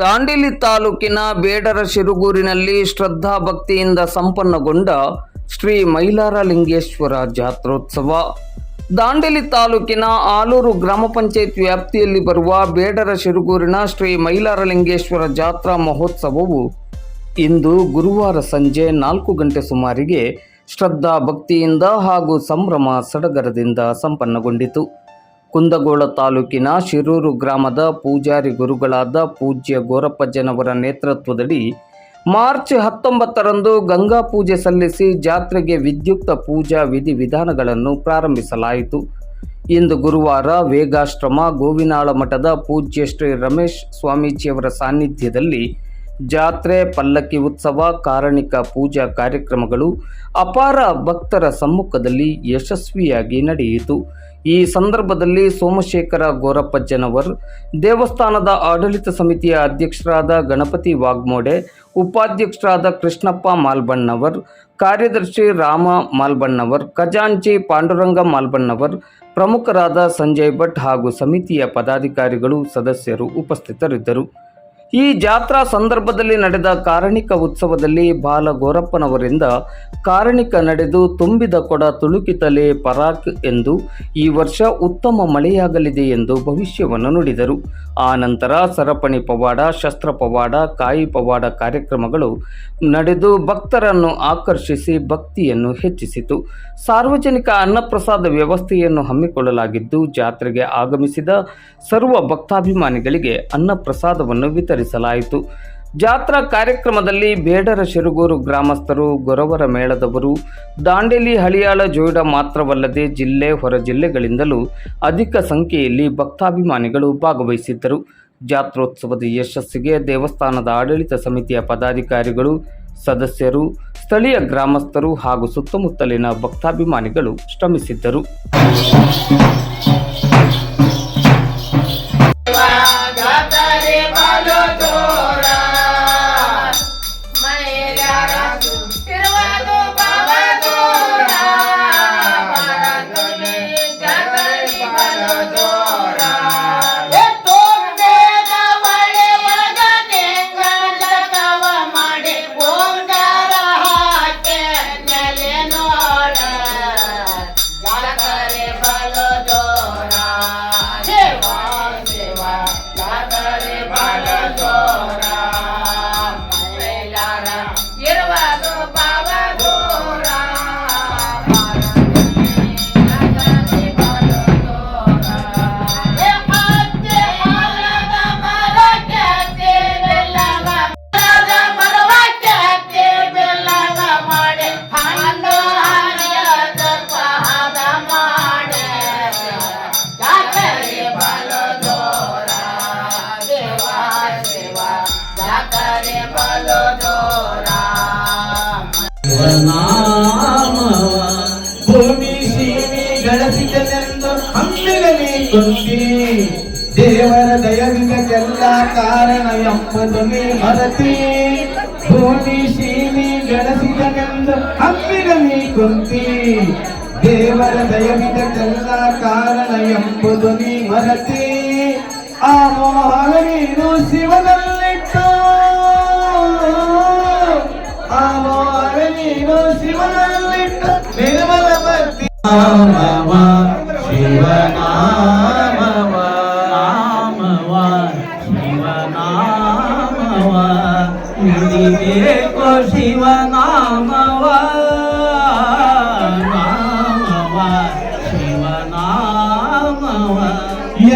ದಾಂಡೇಲಿ ತಾಲೂಕಿನ ಬೇಡರ ಶಿರುಗೂರಿನಲ್ಲಿ ಶ್ರದ್ಧಾ ಭಕ್ತಿಯಿಂದ ಸಂಪನ್ನಗೊಂಡ ಶ್ರೀ ಮೈಲಾರಲಿಂಗೇಶ್ವರ ಜಾತ್ರೋತ್ಸವ. ದಾಂಡೇಲಿ ತಾಲೂಕಿನ ಆಲೂರು ಗ್ರಾಮ ಪಂಚಾಯತ್ ವ್ಯಾಪ್ತಿಯಲ್ಲಿ ಬರುವ ಬೇಡರ ಶಿರುಗೂರಿನ ಶ್ರೀ ಮೈಲಾರಲಿಂಗೇಶ್ವರ ಜಾತ್ರಾ ಮಹೋತ್ಸವವು ಇಂದು ಗುರುವಾರ ಸಂಜೆ 4 ಗಂಟೆ ಸುಮಾರಿಗೆ ಶ್ರದ್ಧಾ ಭಕ್ತಿಯಿಂದ ಹಾಗೂ ಸಂಭ್ರಮ ಸಡಗರದಿಂದ ಸಂಪನ್ನಗೊಂಡಿತು. ಕುಂದಗೋಳ ತಾಲೂಕಿನ ಶಿರೂರು ಗ್ರಾಮದ ಪೂಜಾರಿ ಗುರುಗಳಾದ ಪೂಜ್ಯ ಗೋರಪ್ಪಜ್ಜನವರ ನೇತೃತ್ವದಡಿ ಮಾರ್ಚ್ 19ರಂದು ಗಂಗಾ ಪೂಜೆ ಸಲ್ಲಿಸಿ ಜಾತ್ರೆಗೆ ವಿದ್ಯುಕ್ತ ಪೂಜಾ ವಿಧಿವಿಧಾನಗಳನ್ನು ಪ್ರಾರಂಭಿಸಲಾಯಿತು. ಇಂದು ಗುರುವಾರ ವೇಗಾಶ್ರಮ ಗೋವಿನಾಳ ಮಠದ ಪೂಜ್ಯ ಶ್ರೀ ರಮೇಶ್ ಸ್ವಾಮೀಜಿಯವರ ಸಾನ್ನಿಧ್ಯದಲ್ಲಿ ಜಾತ್ರೆ, ಪಲ್ಲಕ್ಕಿ ಉತ್ಸವ, ಕಾರಣಿಕ ಪೂಜಾ ಕಾರ್ಯಕ್ರಮಗಳು ಅಪಾರ ಭಕ್ತರ ಸಮ್ಮುಖದಲ್ಲಿ ಯಶಸ್ವಿಯಾಗಿ ನಡೆಯಿತು. ಈ ಸಂದರ್ಭದಲ್ಲಿ ಸೋಮಶೇಖರ ಗೋರಪ್ಪಜ್ಜನವರ್, ದೇವಸ್ಥಾನದ ಆಡಳಿತ ಸಮಿತಿಯ ಅಧ್ಯಕ್ಷರಾದ ಗಣಪತಿ ವಾಗ್ಮೋಡೆ, ಉಪಾಧ್ಯಕ್ಷರಾದ ಕೃಷ್ಣಪ್ಪ ಮಾಲ್ಬಣ್ಣವರ್, ಕಾರ್ಯದರ್ಶಿ ರಾಮ ಮಾಲ್ಬಣ್ಣವರ್, ಖಜಾಂಚಿ ಪಾಂಡುರಂಗ ಮಾಲ್ಬಣ್ಣವರ್, ಪ್ರಮುಖರಾದ ಸಂಜಯ್ ಭಟ್ ಹಾಗೂ ಸಮಿತಿಯ ಪದಾಧಿಕಾರಿಗಳು, ಸದಸ್ಯರು ಉಪಸ್ಥಿತರಿದ್ದರು. ಈ ಜಾತ್ರಾ ಸಂದರ್ಭದಲ್ಲಿ ನಡೆದ ಕಾರಣಿಕ ಉತ್ಸವದಲ್ಲಿ ಬಾಲ ಗೋರಪ್ಪನವರಿಂದ ಕಾರಣಿಕ ನಡೆದು ತುಂಬಿದ ಕೊಡ ತುಳುಕಿತಲೇ ಪರಾಕ್ ಎಂದು ಈ ವರ್ಷ ಉತ್ತಮ ಮಳೆಯಾಗಲಿದೆ ಎಂದು ಭವಿಷ್ಯವನ್ನು ನುಡಿದರು. ಆ ನಂತರ ಸರಪಣಿ ಪವಾಡ, ಶಸ್ತ್ರ ಪವಾಡ, ಕಾಯಿ ಪವಾಡ ಕಾರ್ಯಕ್ರಮಗಳು ನಡೆದು ಭಕ್ತರನ್ನು ಆಕರ್ಷಿಸಿ ಭಕ್ತಿಯನ್ನು ಹೆಚ್ಚಿಸಿತು. ಸಾರ್ವಜನಿಕ ಅನ್ನಪ್ರಸಾದ ವ್ಯವಸ್ಥೆಯನ್ನು ಹಮ್ಮಿಕೊಳ್ಳಲಾಗಿದ್ದು, ಜಾತ್ರೆಗೆ ಆಗಮಿಸಿದ ಸರ್ವ ಭಕ್ತಾಭಿಮಾನಿಗಳಿಗೆ ಅನ್ನಪ್ರಸಾದವನ್ನು ವಿತರಿಸಲಾಯಿತು. ಜಾತ್ರಾ ಕಾರ್ಯಕ್ರಮದಲ್ಲಿ ಬೇಡರ ಶಿರುಗೂರು ಗ್ರಾಮಸ್ಥರು, ಗೊರವರ ಮೇಳದವರು, ದಾಂಡೇಲಿ, ಹಳಿಯಾಳ, ಜೋಯಿಡಾ ಮಾತ್ರವಲ್ಲದೆ ಜಿಲ್ಲೆ, ಹೊರ ಜಿಲ್ಲೆಗಳಿಂದಲೂ ಅಧಿಕ ಸಂಖ್ಯೆಯಲ್ಲಿ ಭಕ್ತಾಭಿಮಾನಿಗಳು ಭಾಗವಹಿಸಿದ್ದರು. ಜಾತ್ರೋತ್ಸವದ ಯಶಸ್ಸಿಗೆ ದೇವಸ್ಥಾನದ ಆಡಳಿತ ಸಮಿತಿಯ ಪದಾಧಿಕಾರಿಗಳು, ಸದಸ್ಯರು, ಸ್ಥಳೀಯ ಗ್ರಾಮಸ್ಥರು ಹಾಗೂ ಸುತ್ತಮುತ್ತಲಿನ ಭಕ್ತಾಭಿಮಾನಿಗಳು ಶ್ರಮಿಸಿದ್ದರು. ಭೂಮಿ ಸೀಮಿ ಗಳಿಸಿದನೆಂದು ಹಮ್ಮಿಗಲಿ ಕುಂತಿ ದೇವರ ದಯವಿದಕ್ಕೆಲ್ಲ ಕಾರಣ ಎಂಬುದು ನೀ ಮರತಿ. ಭೂಮಿ ಸೀಮಿ ಗಳಿಸಿದನೆಂದು ಹಮ್ಮಿಗಲಿ ಕುಂತಿ ದೇವರ ದಯವಿದಕ್ಕೆಲ್ಲ ಕಾರಣ ಎಂಬುದು ನೀ ಮರತಿ. ಆ ಮೋಹನ ನೀನು ಶಿವನಲ್ಲಿಟ್ಟು, ಆ ಮೋಹನ ನೀನು ಶಿವನಲ್ಲಿಟ್ಟು ನಿರ್ಮಲ ಭಕ್ತಿ ನಾಮವ ಶಿವನಾಮವ ನಾಮವ ಶಿವನಾಮವ ನುಡಿಬೇಕೋ ಶಿವನಾಮವ ನಾಮವ ಶಿವನಾಮವ.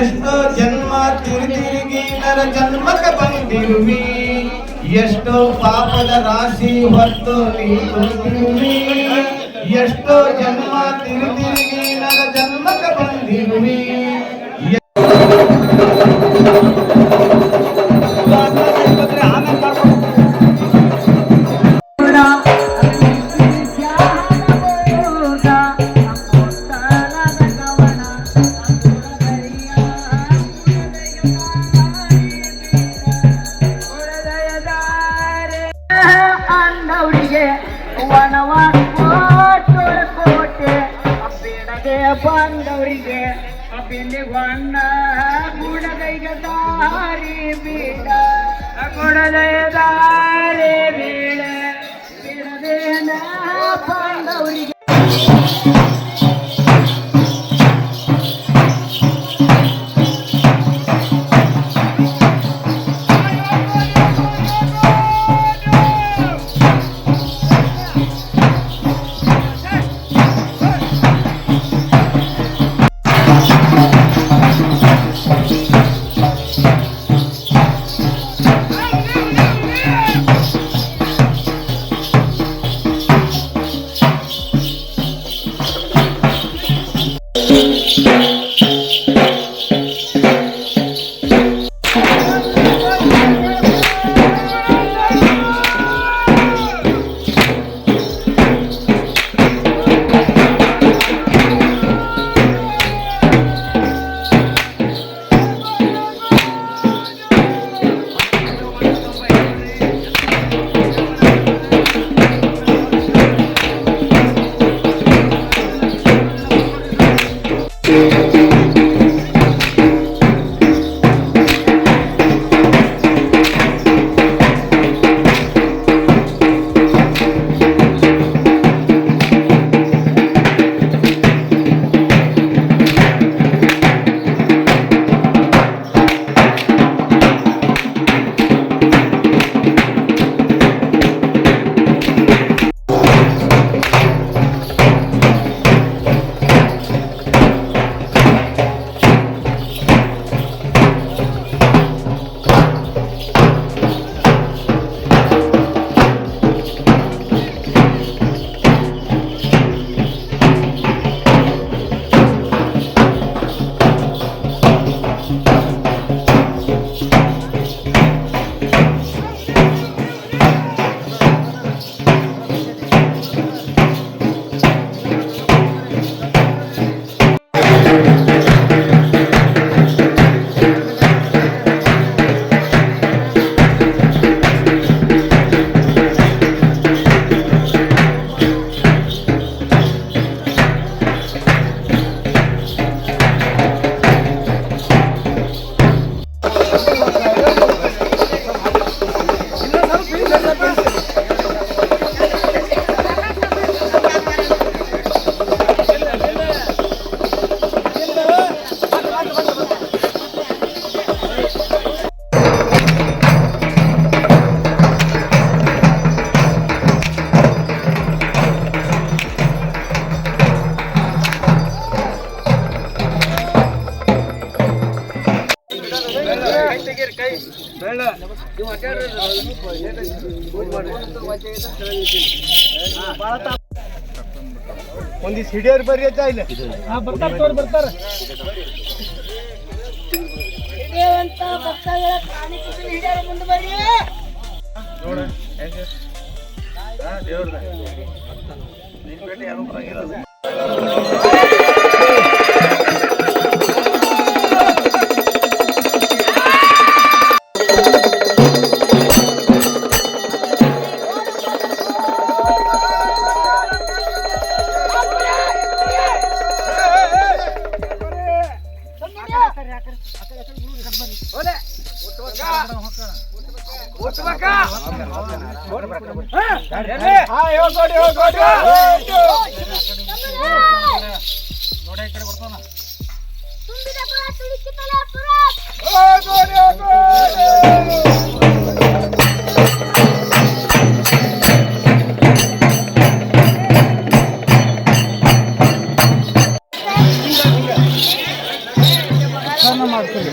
ಎಷ್ಟೋ ಜನ್ಮ ತಿರುಗಿ ನರ ಜನ್ಮಕ್ಕೆ ಬಂದಿರುವಿ, ಎಷ್ಟೋ ಪಾಪದ ರಾಶಿ ಹೊತ್ತು ನೀ ತುಂಬಿರುವಿ, ಎಷ್ಟೋ ಜನ್ಮ ತಿರುಗಿ ನರ ಜನ್ಮಕ್ಕೆ ಬಂದಿರುವಿ. ಬಂದವರಿಗೆ ಅಪಿಲಿ ಬಣ್ಣ ಗುಣಗೈಗ ದಾರಿ ಬೀಡ ಹೃದಯದಾಳೆ ಬೀಳೆ ಬಿಡದೇನ ಪಾಂಡವರಿಗೆ. ಒಂದಿಷ್ಟು ಹಿಡಿಯೋರು ಬರ್ರಿ ಅಂತ ಇಲ್ಲ ಬರ್ತಾರ ಹಿಡಿಯುವಂತ ಭಕ್ತಗಳ ಪ್ರಾಣಿ ಪಕ್ಷಿ ಹಿಡಿಯೋ ಮುಂದೆ ಬರ್ರಿ ನೋಡ ದೇವ್ರದ ನೀನ್ ಬೇಟೆ ಯಾರು ಬರಂಗಿಲ್ಲ. ಮಾಡ್ತೀವಿ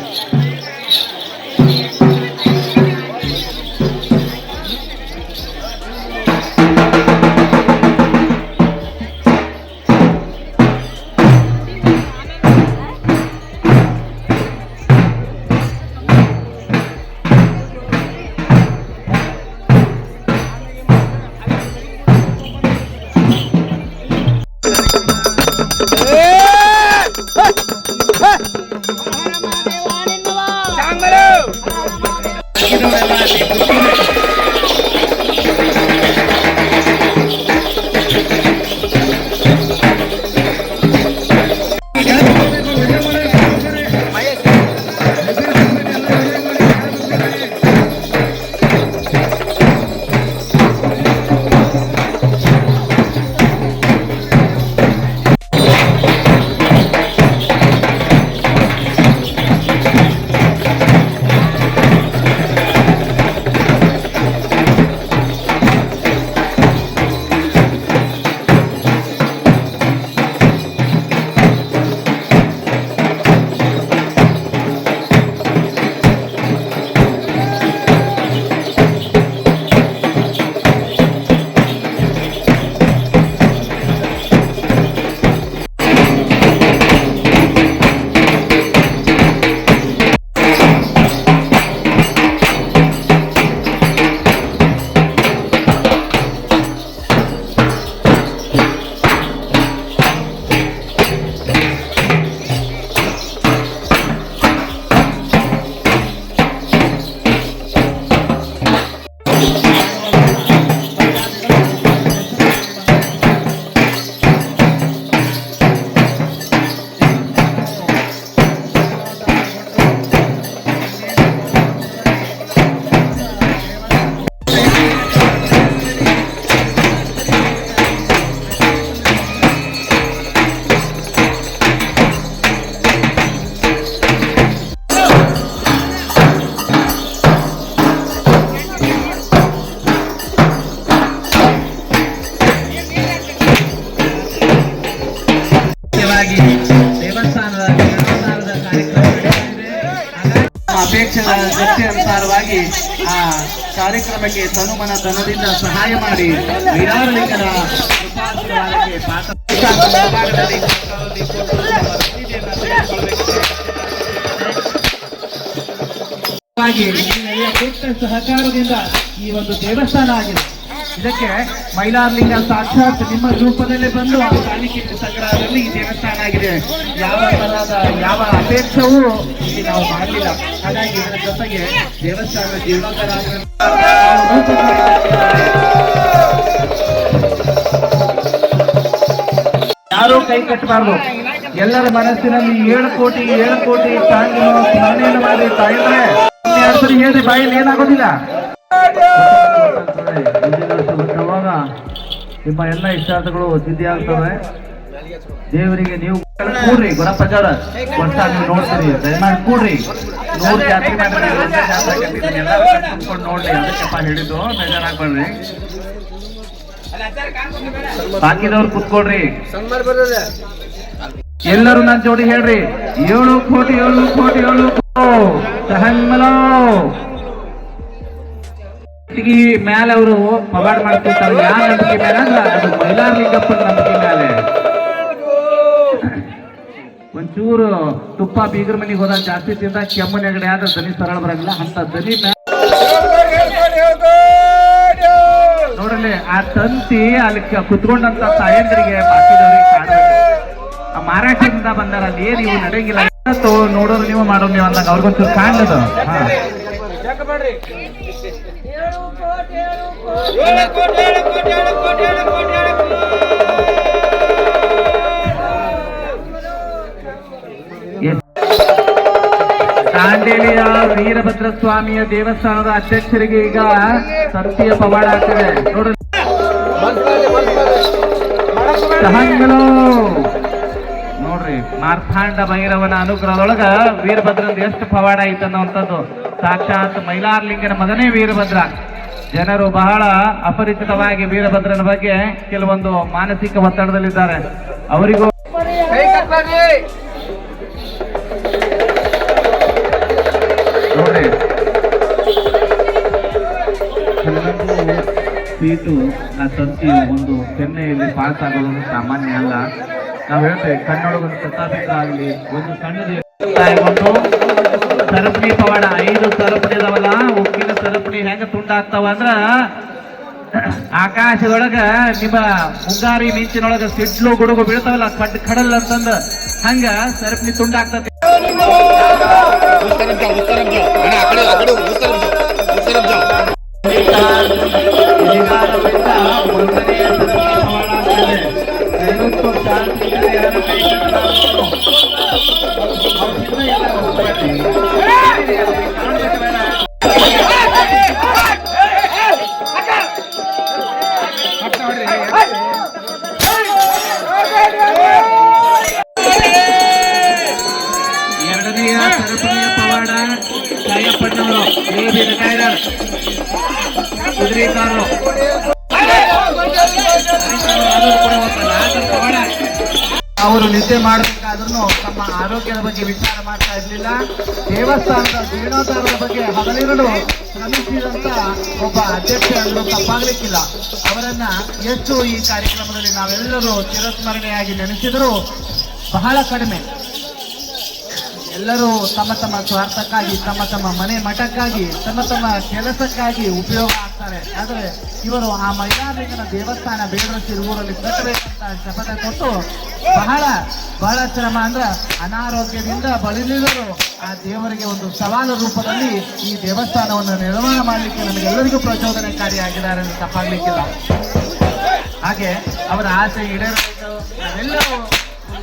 ಅನುಸಾರವಾಗಿ ಆ ಕಾರ್ಯಕ್ರಮಕ್ಕೆ ತನುಮನ ಧನದಿಂದ ಸಹಾಯ ಮಾಡಿ ವೀರಾರಲಿಂಗನ ಕೃಪಾಶೀರ್ವಾದಕ್ಕೆ ಮುಂಭಾಗದಲ್ಲಿ ಸಹಕಾರದಿಂದ ಈ ಒಂದು ದೇವಸ್ಥಾನ ಆಗಿದೆ. ಇದಕ್ಕೆ ಮೈಲಾರಲಿಂಗ ಸಾಕ್ಷಾತ್ ನಿಮ್ಮ ರೂಪದಲ್ಲಿ ಬಂದು ಆ ಕಾಣಿಕೆ ಸಂಗ್ರಹದಲ್ಲಿ ಈ ದೇವಸ್ಥಾನ ಆಗಿದೆ. ಯಾವ ತರಹದ ಯಾವ ಅಪೇಕ್ಷವೂ ಇಲ್ಲಿ ನಾವು ಮಾಡಲಿಲ್ಲ. ಹಾಗಾಗಿ ಇದರ ಜೊತೆಗೆ ದೇವಸ್ಥಾನ ಜೀರ್ಣೋದ್ಧಾರ ಯಾರೂ ಕೈ ಕಟ್ಟಬಾರ್ದು. ಎಲ್ಲರ ಮನಸ್ಸಿನಲ್ಲಿ 7 ಕೋಟಿ ಸ್ಮರಣೆಯನ್ನು ಮಾಡಿ ತಾಯಿದ್ರೆ ಹೇಳ್ರಿ ಬಾಯಲ್ಲಿ ಏನಾಗೋದಿಲ್ಲ. ಮುಂದಿನ ನಿಮ್ಮ ಎಲ್ಲ ಇಷ್ಟಾರ್ಥಗಳು ಸಿದ್ಧಿ ಆಗ್ತವೆ. ದೇವರಿಗೆ ನೀವು ಕೂಡ್ರಿ, ಗುಣಪ್ರಚಾರ ವರ್ಷ ನೀವು ನೋಡ್ತೀರಿ, ದಯಮಾಡಿ ಕೂಡ್ರಿ. 100 ಜಾತ್ರೆ ತುಂಬ್ಕೊಂಡು ನೋಡ್ರಿ. ಅದಕ್ಕೆಪ್ಪ ಹೇಳಿದ್ದು, ಬೇಜಾರಾಗ್ಬೇಡ್ರಿ. ಬಾಕಿದವ್ರು ಕುತ್ಕೊಡ್ರಿ. ಎಲ್ಲರೂ ನನ್ನ ಜೋಡಿ ಹೇಳ್ರಿ, 7 ಕೋಟಿ ಸಹನ್ಮಲೋ ಮೇಲೆ ಅವರು ಪವಾಡ ಮಾಡ್ತಿರ್ತಾರೆ. ಯಾವ ನಂಬಿಕೆ ಮೇಲೆ ಅಂದ್ರ ಅದು ಮೈಲಾರಲಿಂಗಪ್ಪನ ನಂಬಿಕೆ ಮೇಲೆ. ಒಂಚೂರು ತುಪ್ಪ ಬೀಗರ ಮನೆಗೆ ಹೋದಾಗ ಜಾಸ್ತಿ ತಿಂದ ಕೆಮ್ಮು ನೆಗಡೆ ಆದ್ರೆ ದನಿ ಸರಳ ಬರಂಗಿಲ್ಲ. ಅಂತ ದನಿ ನೋಡ್ರಿ, ಆ ತಂತಿ ಅಲ್ಲಿ ಕುತ್ಕೊಂಡಂತ ತಾಯಂದ್ರಿಗೆ ಬಾಕಿದವ್ರಿಗೆ ಆ ಮಾರಾಟದಿಂದ ಬಂದಾರ. ಅಲ್ಲಿ ಏನ್ ಇವು ನಡೆಯಂಗಿಲ್ಲ. ನೋಡೋರು ನೀವು ಮಾಡೋರು ನೀವು ಅಂದಾಗ ಅವ್ರಿಗೊಂಚೂರು ಕಾಣದು. ದಾಂಡೇಲಿಯ ವೀರಭದ್ರ ಸ್ವಾಮಿಯ ದೇವಸ್ಥಾನದ ಅಧ್ಯಕ್ಷರಿಗೆ ಈಗ ಸಂತಿಯ ಪವಾಡ ಆಗ್ತದೆ ನೋಡ್ರಿ. ನೋಡ್ರಿ, ಮಾರ್ಥಾಂಡ ಭೈರವನ ಅನುಗ್ರಹದೊಳಗ ವೀರಭದ್ರಂದ ಎಷ್ಟು ಪವಾಡ ಐತನ್ನುವಂಥದ್ದು. ಸಾಕ್ಷಾತ್ ಮೈಲಾರಲಿಂಗನ ಮಗನೇ ವೀರಭದ್ರ. ಜನರು ಬಹಳ ಅಪರಿಚಿತವಾಗಿ ವೀರಭದ್ರನ ಬಗ್ಗೆ ಕೆಲವೊಂದು ಮಾನಸಿಕ ಒತ್ತಡದಲ್ಲಿದ್ದಾರೆ. ಅವರಿಗೂ ನೋಡ್ರಿ, ಸೀಟು ಆ ತಂತಿಯು ಒಂದು ಕೆನ್ನೆಯಲ್ಲಿ ಪಾಸ್ ಆಗೋದು ಸಾಮಾನ್ಯ ಅಲ್ಲ. ನಾವು ಹೇಳ್ತೇವೆ, ಕಣ್ಣೊಳಗೊಂದು ಸತ್ತಾಪಿತ ಆಗಲಿ, ಒಂದು ಸಣ್ಣದು ಸರಪಣಿ ಪವಾಡ 5 ಸರಪಣಿ ಅದಾವಲ್ಲ, ಉಕ್ಕಿನ ಸರಪಣಿ ಹೆಂಗ ತುಂಡಾಗ್ತಾವ ಅಂದ್ರ ಆಕಾಶದೊಳಗ ನಿಮ್ಮ ಮುಂಗಾರಿ ಮಿಂಚಿನೊಳಗ ಸಿಡ್ಲು ಗುಡುಗು ಬೀಳ್ತಾವಲ್ಲ, ಕಡಲ್ ಅಂತಂದ ಹಂಗ ಸರಪಣಿ ತುಂಡಾಗ್ತದೆ. ಎರಡನೆಯ ಸರಪಣಿಯ ಪವಾಡ ಕಾಯಪ್ಪಣ್ಣವರು ಕುದುರೆಕಾರರು ಅವರು ನಿದ್ದೆ ಮಾಡಬೇಕಾದ್ರೂ ತಮ್ಮ ಆರೋಗ್ಯದ ಬಗ್ಗೆ ವಿಚಾರ ಮಾಡ್ತಾ ಇರಲಿಲ್ಲ. ದೇವಸ್ಥಾನದ ಜೀರ್ಣೋದ್ಧಾರದ ಬಗ್ಗೆ ಹಗಲಿರುಳು ಶ್ರಮಿಸಿದಂತ ಒಬ್ಬ ಅಧ್ಯಕ್ಷ ಅಂದ್ರೂ ತಪ್ಪಾಗ್ಲಿಕ್ಕಿಲ್ಲ. ಅವರನ್ನ ಎಷ್ಟು ಈ ಕಾರ್ಯಕ್ರಮದಲ್ಲಿ ನಾವೆಲ್ಲರೂ ಚಿರಸ್ಮರಣೆಯಾಗಿ ನೆನೆಸಿದರೂ ಬಹಳ ಕಡಿಮೆ. ಎಲ್ಲರೂ ತಮ್ಮ ತಮ್ಮ ಸ್ವಾರ್ಥಕ್ಕಾಗಿ, ತಮ್ಮ ತಮ್ಮ ಮನೆ ಮಠಕ್ಕಾಗಿ, ತಮ್ಮ ತಮ್ಮ ಕೆಲಸಕ್ಕಾಗಿ ಉಪಯೋಗ ಆಗ್ತಾರೆ. ಆದರೆ ಇವರು ಆ ಮೈಲಾರಲಿಂಗನ ದೇವಸ್ಥಾನ ಬೇಡರಸಿ ಊರಲ್ಲಿ ಕಟ್ಟಬೇಕಂತ ಶಪಥ ಕೊಟ್ಟು ಬಹಳ ಶ್ರಮ ಅಂದ್ರೆ ಅನಾರೋಗ್ಯದಿಂದ ಬಳಲಿದರು ಆ ದೇವರಿಗೆ ಒಂದು ಸವಾಲು ರೂಪದಲ್ಲಿ ಈ ದೇವಸ್ಥಾನವನ್ನು ನಿರ್ಮಾಣ ಮಾಡಲಿಕ್ಕೆ ನಮಗೆಲ್ಲರಿಗೂ ಪ್ರಚೋದನಕಾರಿಯಾಗಿದ್ದಾರೆ ಅಂತ ತಪ್ಪಾಗ್ಲಿಕ್ಕಿಲ್ಲ. ಹಾಗೆ ಅವರ ಆಸೆ ಈಡೇರಬೇಕು. ನಾವೆಲ್ಲರೂ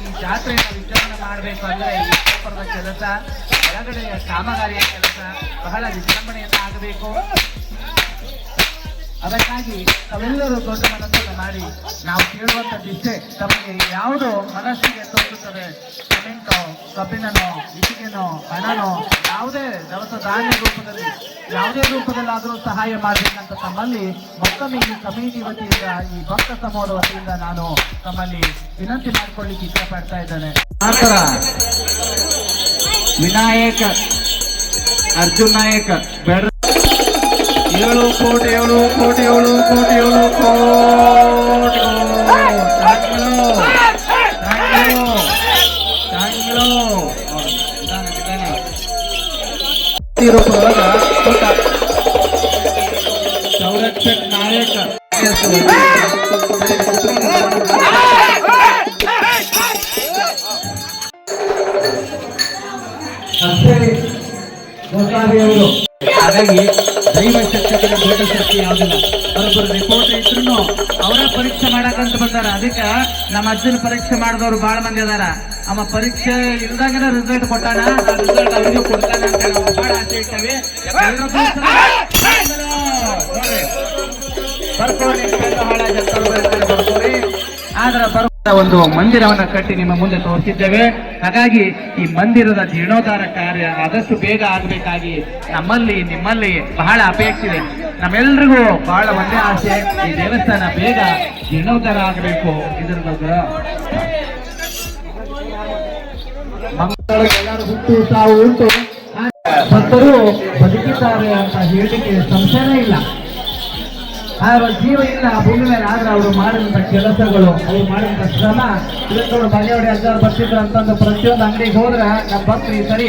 ಈ ಜಾತ್ರೆಯನ್ನು ವಿಜೃಂಭಣೆ ಮಾಡಬೇಕು ಅಂದ್ರೆ ಈ ಕ್ಷೇತ್ರದ ಕೆಲಸ, ಒಳಗಡೆಯ ಕಾಮಗಾರಿಯ ಕೆಲಸ ಬಹಳ ವಿಜೃಂಭಣೆಯಿಂದ ಆಗಬೇಕು. ಅದಕ್ಕಾಗಿ ತಾವೆಲ್ಲರೂ ದೊಡ್ಡ ಮನಸ್ಸನ್ನು ಮಾಡಿ ನಾವು ಕೇಳುವಂಥದ್ದಿಷ್ಟೇ, ತಮಗೆ ಯಾವುದು ಮನಸ್ಸಿಗೆ ತೋರುತ್ತದೆ, ಸಿಮೆಂಟೋ, ಕಬ್ಬಿಣನೋ, ಇಟ್ಟಿಗೆನೋ, ಹಣನೋ, ಯಾವುದೇ ದವಸ ಧಾನ್ಯ ರೂಪದಲ್ಲಿ ಯಾವುದೇ ರೂಪದಲ್ಲಾದರೂ ಸಹಾಯ ಮಾಡಬೇಕಂತ ತಮ್ಮಲ್ಲಿ ಮತ್ತೊಮ್ಮೆ ಈ ಕಮಿಟಿ ವತಿಯಿಂದ, ಈ ಭಕ್ತ ಸಮೂಹದ ವತಿಯಿಂದ ನಾನು ತಮ್ಮಲ್ಲಿ ವಿನಂತಿ ಮಾಡಿಕೊಳ್ಳಿಕ್ಕೆ ಇಷ್ಟಪಡ್ತಾ ಇದ್ದೇನೆ. ನಂತರ ವಿನಾಯಕ ಅರ್ಜುನ್ ನಾಯಕ್ ಬೇಡ 7 ಕೋಟಿ 7 ಕೋಟಿ 7 ಕೋಟಿ 7 ಕೋಟಿ ಸಂರಕ್ಷಕ್ ನಾಯಕ ಹಾಗಾಗಿ ದೈವ ಶಕ್ತಿಗಳ ದೊಡ್ಡ ಶಕ್ತಿ ಯಾವುದಿಲ್ಲ. ಬರೋಬ್ಬರು ರಿಪೋರ್ಟ್ ಇದ್ರು ಅವರ ಪರೀಕ್ಷೆ ಮಾಡಕಂತ ಬಂದಾರ. ಅದಕ್ಕೆ ನಮ್ಮ ಅಜ್ಜನ ಪರೀಕ್ಷೆ ಮಾಡಿದವ್ರು ಬಹಳ ಮಂದಿ ಅದಾರ. ಅವ ಪರೀಕ್ಷೆ ಇಲ್ದಾಗನ ರಿಸಲ್ಟ್ ಕೊಟ್ಟಾನ, ಆ ರಿಸಲ್ಟ್ ಅವರಿಗೆ ಕೊಡ್ತಾನೆ ಅಂತ ನಾವು ಬಹಳ ಆಸೆ ಇರ್ತೇವೆ. ಬರ್ಕೋರಿ ಆದ್ರೆ ಒಂದು ಮಂದಿರವನ್ನ ಕಟ್ಟಿ ನಿಮ್ಮ ಮುಂದೆ ತೋರಿಸಿದ್ದೇವೆ. ಹಾಗಾಗಿ ಈ ಮಂದಿರದ ಜೀರ್ಣೋದ್ಧಾರ ಕಾರ್ಯ ಆದಷ್ಟು ಬೇಗ ಆಗಬೇಕಾಗಿ ನಮ್ಮಲ್ಲಿ ನಿಮ್ಮಲ್ಲಿ ಬಹಳ ಅಪೇಕ್ಷೆ ಇದೆ. ನಮ್ಮೆಲ್ರಿಗೂ ಬಹಳ ಒಂದೇ ಆಸೆ, ಈ ದೇವಸ್ಥಾನ ಬೇಗ ಜೀರ್ಣೋದ್ಧಾರ ಆಗಬೇಕು. ಇದರ ಬಗ್ಗೆ ಎಲ್ಲರೂ ಹುಟ್ಟು ತಾವು ಉಂಟು ಭಕ್ತರು ಬದುಕಿದ್ದಾರೆ ಅಂತ ಹೇಳಲಿಕ್ಕೆ ಸಂಶಯನೇ ಇಲ್ಲ. ಅವರ ಜೀವ ಇಲ್ಲ ಭೂಮಿ ಮೇಲೆ, ಆದ್ರೆ ಅವರು ಮಾಡಿದಂತ ಕೆಲಸಗಳು, ಅವ್ರು ಮಾಡಿದಂತ ಶ್ರಮ, ಇವತ್ತು ಮನೆಯೊಡೆ ಅಜ್ಜಾರು ಬರ್ತಿದ್ರು ಅಂತಂದು ಪ್ರತಿಯೊಂದು ಅಂಗಡಿಗೆ ಹೋದ್ರೆ ನಮ್ಮ ಭಕ್ತರು ಈ ಸರಿ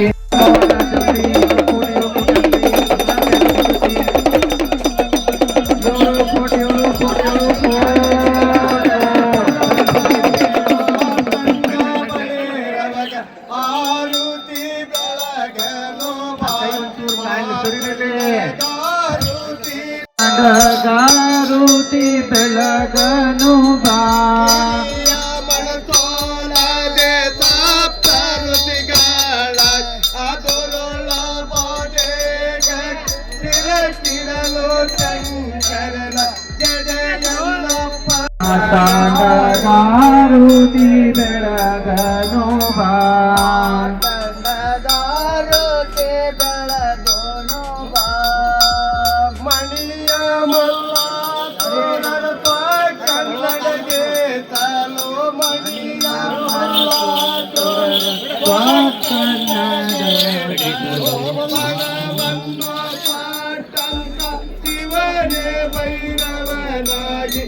ಗಾರುತಿ ಬೆಳಗನು ಬಾ ಮನಸೋಲದೆ ಸಪ್ತಋತಿಗಳ ಅದರೊಳ ತಿರಕಿರಲು ಶಂಕರನ ಜಡೆಯಲ್ಲಪ್ಪ ಗಾರುತಿ ಬೆಳಗನು ಬಾ ಭೈರವನಾಗಿ